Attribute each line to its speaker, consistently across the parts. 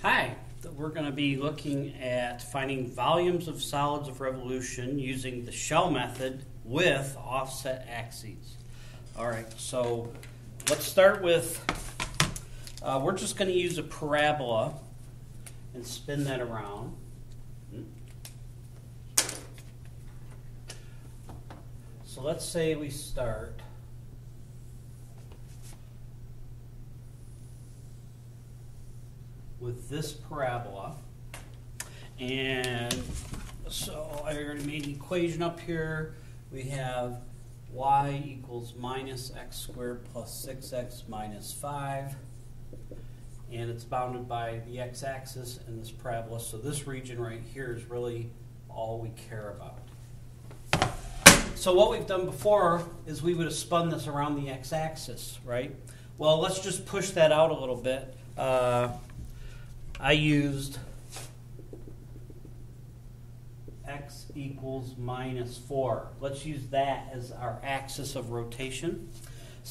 Speaker 1: Hi, we're going to be looking at finding volumes of solids of revolution using the shell method with offset axes. All right, so let's start with, we're just going to use a parabola and spin that around. So let's say we start with this parabola, and so I already made an equation up here. We have y equals minus x squared plus 6x minus 5, and it's bounded by the x-axis and this parabola, so this region right here is really all we care about. So what we've done before is we would have spun this around the x-axis, right? Well, let's just push that out a little bit. I used x equals minus 4. Let's use that as our axis of rotation,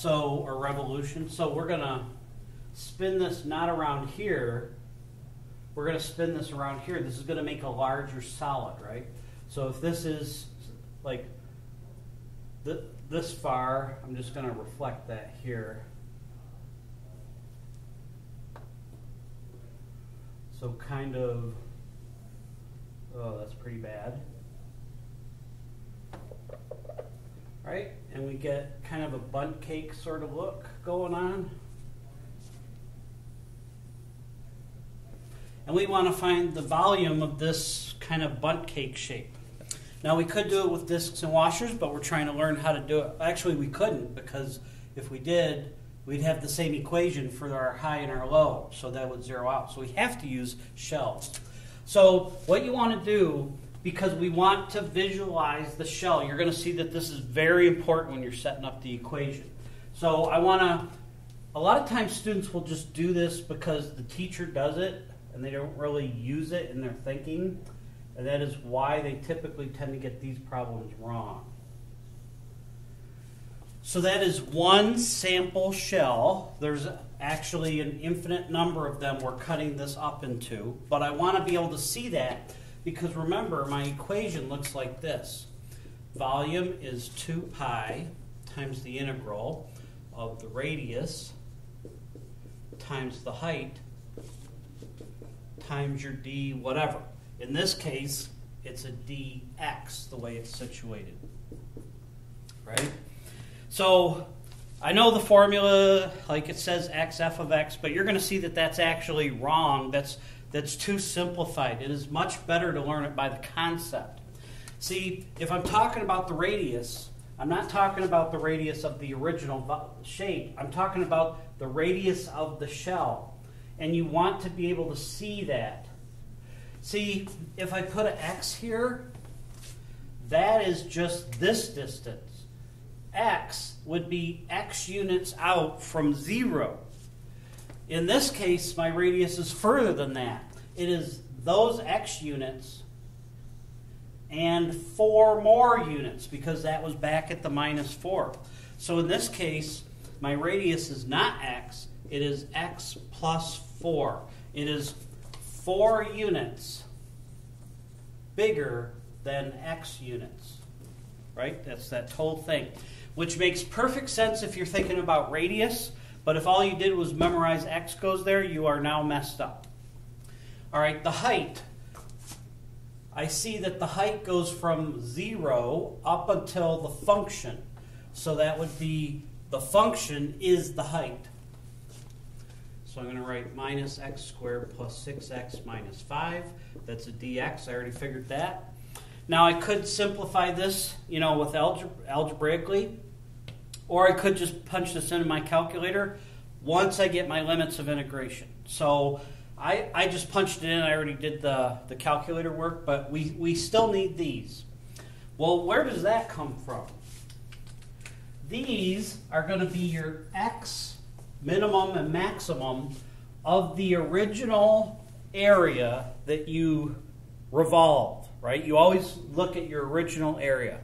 Speaker 1: or revolution. So we're going to spin this not around here. We're going to spin this around here. This is going to make a larger solid, right? So if this is like this far, I'm just going to reflect that here. So kind of, oh, that's pretty bad. Right? And we get kind of a bundt cake sort of look going on. And we want to find the volume of this kind of bundt cake shape. Now we could do it with discs and washers, but we're trying to learn how to do it. Actually, we couldn't, because if we did, we'd have the same equation for our high and our low, so that would zero out. So we have to use shells. So what you want to do, because we want to visualize the shell, you're going to see that this is very important when you're setting up the equation. So a lot of times students will just do this because the teacher does it, and they don't really use it in their thinking, and that is why they typically tend to get these problems wrong. So that is one sample shell. There's actually an infinite number of them we're cutting this up into, but I want to be able to see that because remember, my equation looks like this. Volume is 2 pi times the integral of the radius times the height times your d whatever. In this case, it's a dx, the way it's situated, right? So I know the formula, like it says xf of x, but you're going to see that that's actually wrong. That's too simplified. It is much better to learn it by the concept. See, if I'm talking about the radius, I'm not talking about the radius of the original shape. I'm talking about the radius of the shell. And you want to be able to see that. See, if I put an x here, that is just this distance. X would be x units out from 0. In this case, my radius is further than that. It is those x units and 4 more units, because that was back at the minus 4. So in this case, my radius is not x, it is x plus 4. It is 4 units bigger than x units, right? That's that whole thing, which makes perfect sense if you're thinking about radius, but if all you did was memorize x goes there, you are now messed up. All right, the height. I see that the height goes from 0 up until the function. So that would be, the function is the height. So I'm going to write minus x squared plus 6x minus 5. That's a dx. I already figured that. Now I could simplify this, with algebraically, or I could just punch this into my calculator once I get my limits of integration. So I just punched it in. I already did the calculator work, but we still need these. Well, where does that come from? These are going to be your x minimum and maximum of the original area that you revolve, right? You always look at your original area.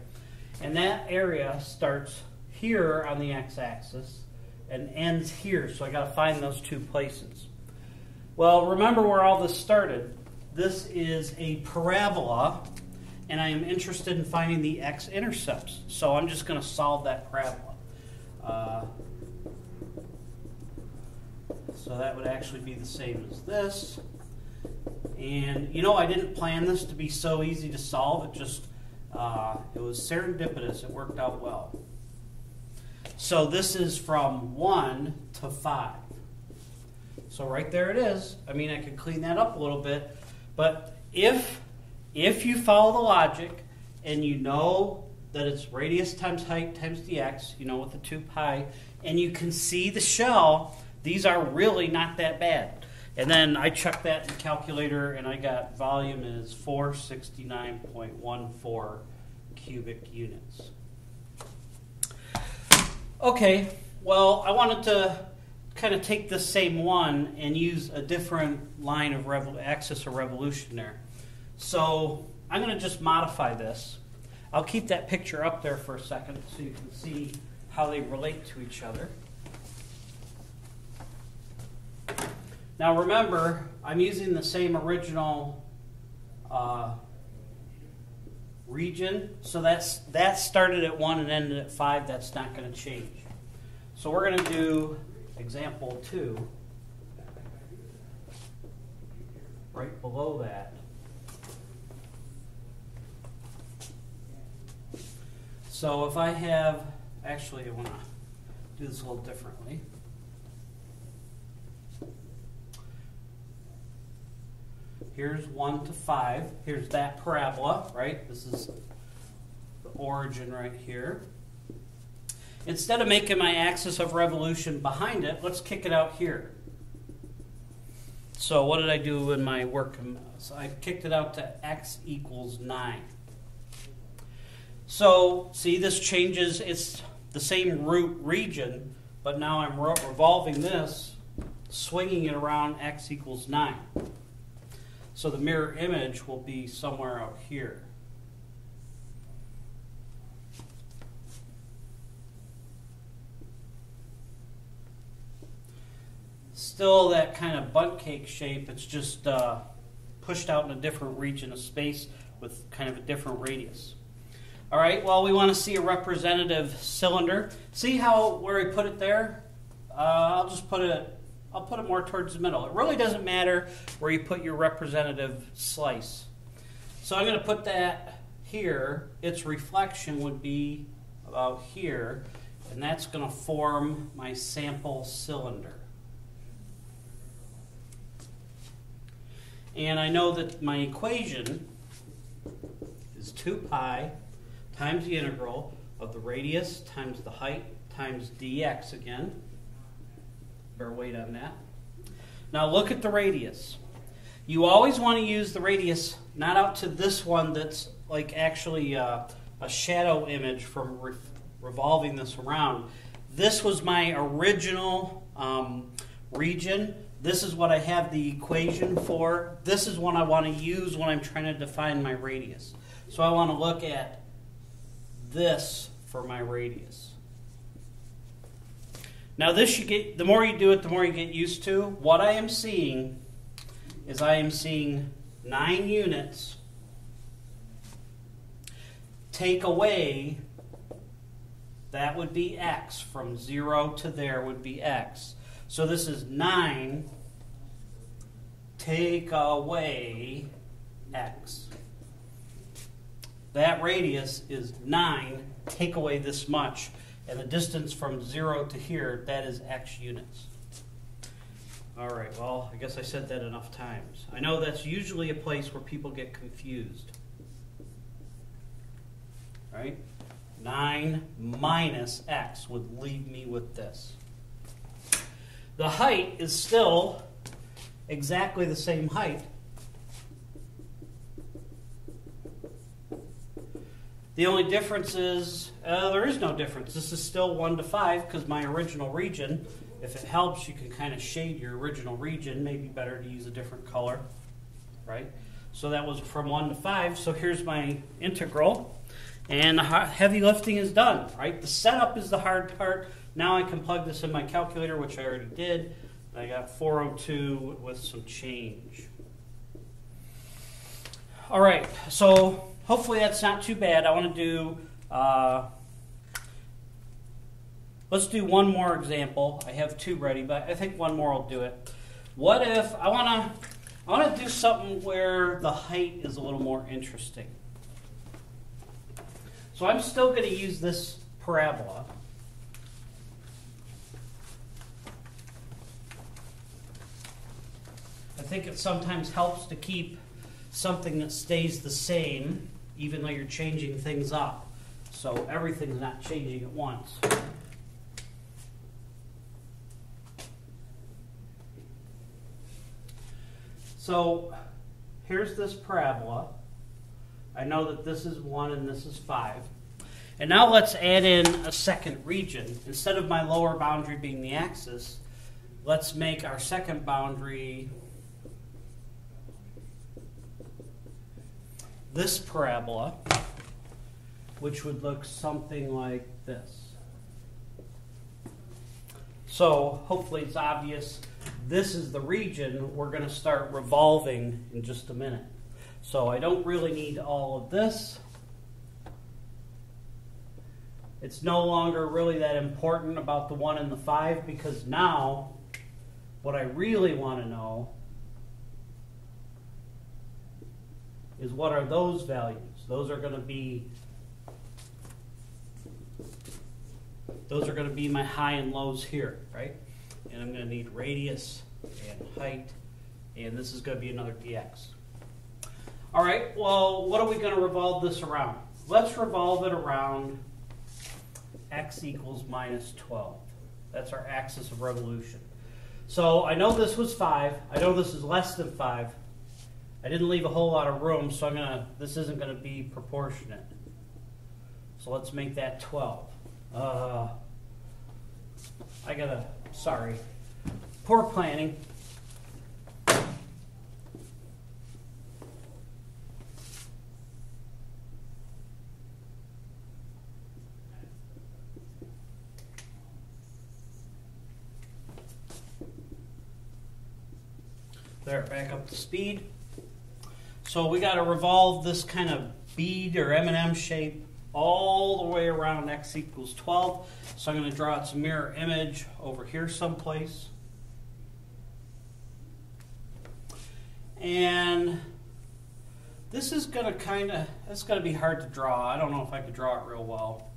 Speaker 1: And that area starts here on the x-axis and ends here. So I got to find those two places. Well, remember where all this started. This is a parabola, and I am interested in finding the x-intercepts. So I'm just going to solve that parabola. So that would actually be the same as this. And you know, I didn't plan this to be so easy to solve. It just, it was serendipitous. It worked out well. So this is from 1 to 5. So right there it is. I mean, I could clean that up a little bit. But if you follow the logic and you know that it's radius times height times dx, you know, with the 2 pi, and you can see the shell, these are really not that bad. And then I checked that in the calculator, and I got volume is 469.14 cubic units. Okay, well, I wanted to kind of take this same one and use a different line of axis of revolution there. So I'm going to just modify this. I'll keep that picture up there for a second so you can see how they relate to each other. Now remember, I'm using the same original region, so that started at 1 and ended at 5. That's not going to change. So we're going to do example 2 right below that. So if I have, actually I want to do this a little differently. Here's 1 to 5. Here's that parabola, right? This is the origin right here. Instead of making my axis of revolution behind it, let's kick it out here. So what did I do in my work? So I kicked it out to x equals 9. So see, this changes. It's the same root region, but now I'm revolving this, swinging it around x equals 9. So the mirror image will be somewhere out here. Still that kind of bundt cake shape. It's just pushed out in a different region of space with kind of a different radius. All right, well, we want to see a representative cylinder. See how where I put it there? I'll put it more towards the middle. It really doesn't matter where you put your representative slice. So I'm going to put that here. Its reflection would be about here, and that's going to form my sample cylinder. And I know that my equation is 2 pi times the integral of the radius times the height times dx again. Bear weight on that. Now look at the radius. You always want to use the radius not out to this one that's like actually a shadow image from revolving this around. This was my original region. This is what I have the equation for. This is what I want to use when I'm trying to define my radius. So I want to look at this for my radius. Now this you get, the more you do it, the more you get used to. What I am seeing is I am seeing 9 units take away, that would be x. From 0 to there would be x. So this is 9 take away x. That radius is 9 take away this much. And the distance from 0 to here, that is x units. All right, well, I guess I said that enough times. I know that's usually a place where people get confused. Right? 9 minus x would leave me with this. The height is still exactly the same height. The only difference is, there is no difference. This is still 1 to 5 because my original region, if it helps, you can kind of shade your original region. Maybe better to use a different color, right? So that was from 1 to 5. So here's my integral. And the heavy lifting is done, right? The setup is the hard part. Now I can plug this in my calculator, which I already did. I got 402 with some change. All right, so hopefully that's not too bad. I want to do, let's do one more example. I have two ready, but I think one more will do it. What if I want to do something where the height is a little more interesting. So I'm still going to use this parabola. I think it sometimes helps to keep something that stays the same, even though you're changing things up. So everything's not changing at once. So here's this parabola. I know that this is 1 and this is 5. And now let's add in a second region. Instead of my lower boundary being the axis, let's make our second boundary this parabola, which would look something like this. So hopefully it's obvious. This is the region we're going to start revolving in just a minute. So I don't really need all of this. It's no longer really that important about the 1 and the 5, because now what I really want to know is what are those values. Those are going to be my high and lows here, right? And I'm going to need radius and height, and this is going to be another dx. All right, well, what are we going to revolve this around? Let's revolve it around x equals minus 12. That's our axis of revolution. So I know this was 5. I know this is less than 5. I didn't leave a whole lot of room, so this isn't going to be proportionate. So let's make that 12. Sorry. Poor planning. There, back up to speed. So we got to revolve this kind of bead or M&M shape all the way around x equals 12. So I'm going to draw its mirror image over here someplace. And this is going to it's going to be hard to draw. I don't know if I could draw it real well.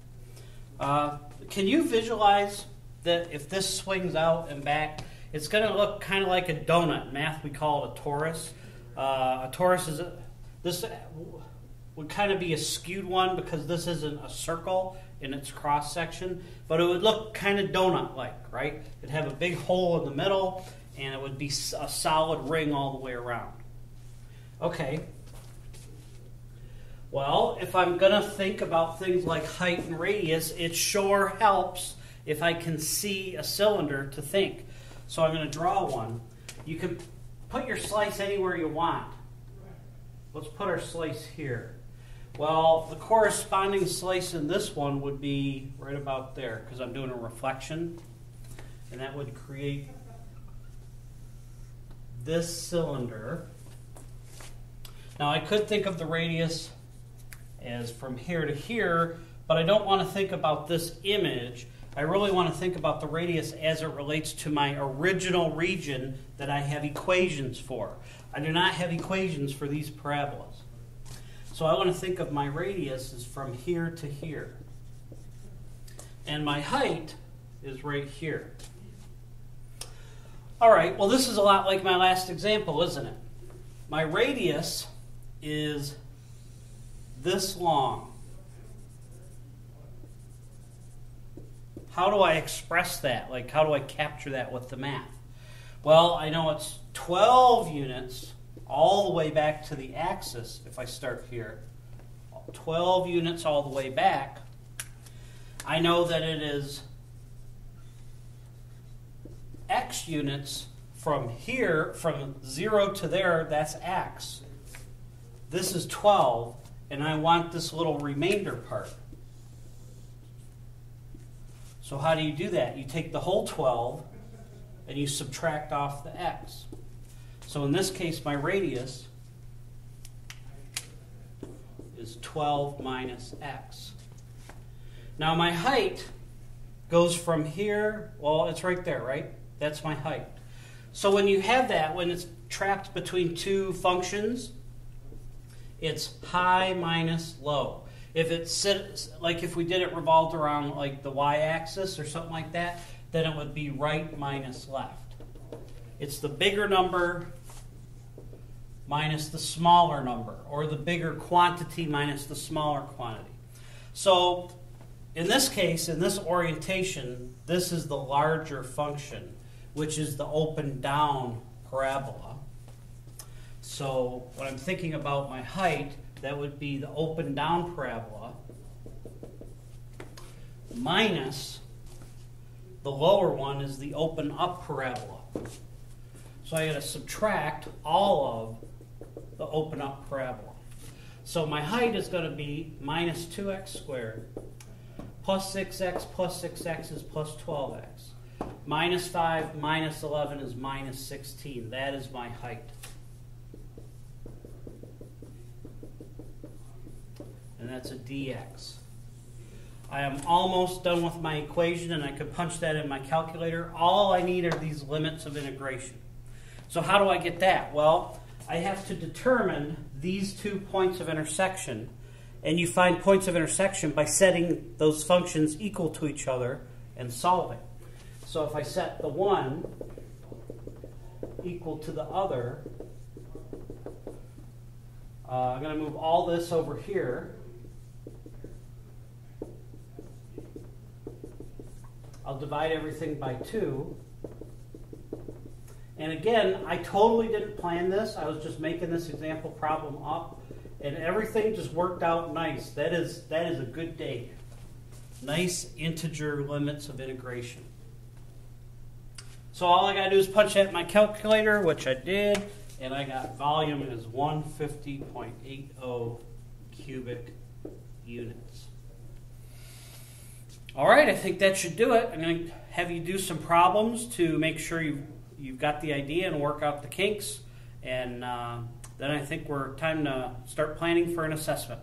Speaker 1: Can you visualize that if this swings out and back, it's going to look kind of like a donut. In math, we call it a torus. A torus this would kind of be a skewed one because this isn't a circle in its cross section, but it would look kind of donut-like, right? It'd have a big hole in the middle, and it would be a solid ring all the way around. Okay. Well, if I'm going to think about things like height and radius, it sure helps if I can see a cylinder to think. So I'm going to draw one. You can put your slice anywhere you want. Let's put our slice here. Well, the corresponding slice in this one would be right about there because I'm doing a reflection. And that would create this cylinder. Now I could think of the radius as from here to here, but I don't want to think about this image. I really want to think about the radius as it relates to my original region that I have equations for. I do not have equations for these parabolas. So I want to think of my radius as from here to here. And my height is right here. All right, well this is a lot like my last example, isn't it? My radius is this long. How do I express that? Like, how do I capture that with the math? Well, I know it's 12 units all the way back to the axis if I start here. 12 units all the way back. I know that it is x units from here, from 0 to there, that's x. This is 12, and I want this little remainder part. So how do you do that? You take the whole 12 and you subtract off the x. So in this case, my radius is 12 minus x. Now my height goes from here, well, it's right there, right? That's my height. So when you have that, when it's trapped between two functions, it's high minus low. If it's like if we did it revolved around like the y-axis or something like that, then it would be right minus left. It's the bigger number minus the smaller number, or the bigger quantity minus the smaller quantity. So in this case, in this orientation, this is the larger function, which is the open down parabola. So when I'm thinking about my height, that would be the open down parabola minus the lower one is the open up parabola. So I got to subtract all of the open up parabola. So my height is going to be minus 2x squared plus 6x plus 6x is plus 12x. Minus 5 minus 11 is minus 16. That is my height. And that's a dx. I am almost done with my equation, and I could punch that in my calculator. All I need are these limits of integration. So how do I get that? Well, I have to determine these 2 points of intersection, and you find points of intersection by setting those functions equal to each other and solving. So if I set the one equal to the other, I'm going to move all this over here. I'll divide everything by 2. And again, I totally didn't plan this. I was just making this example problem up, and everything just worked out nice. That is a good day. Nice integer limits of integration. So all I got to do is punch that in my calculator, which I did, and I got volume is 150.80 cubic units. All right, I think that should do it. I'm going to have you do some problems to make sure you've got the idea and work out the kinks. And then I think we're time to start planning for an assessment.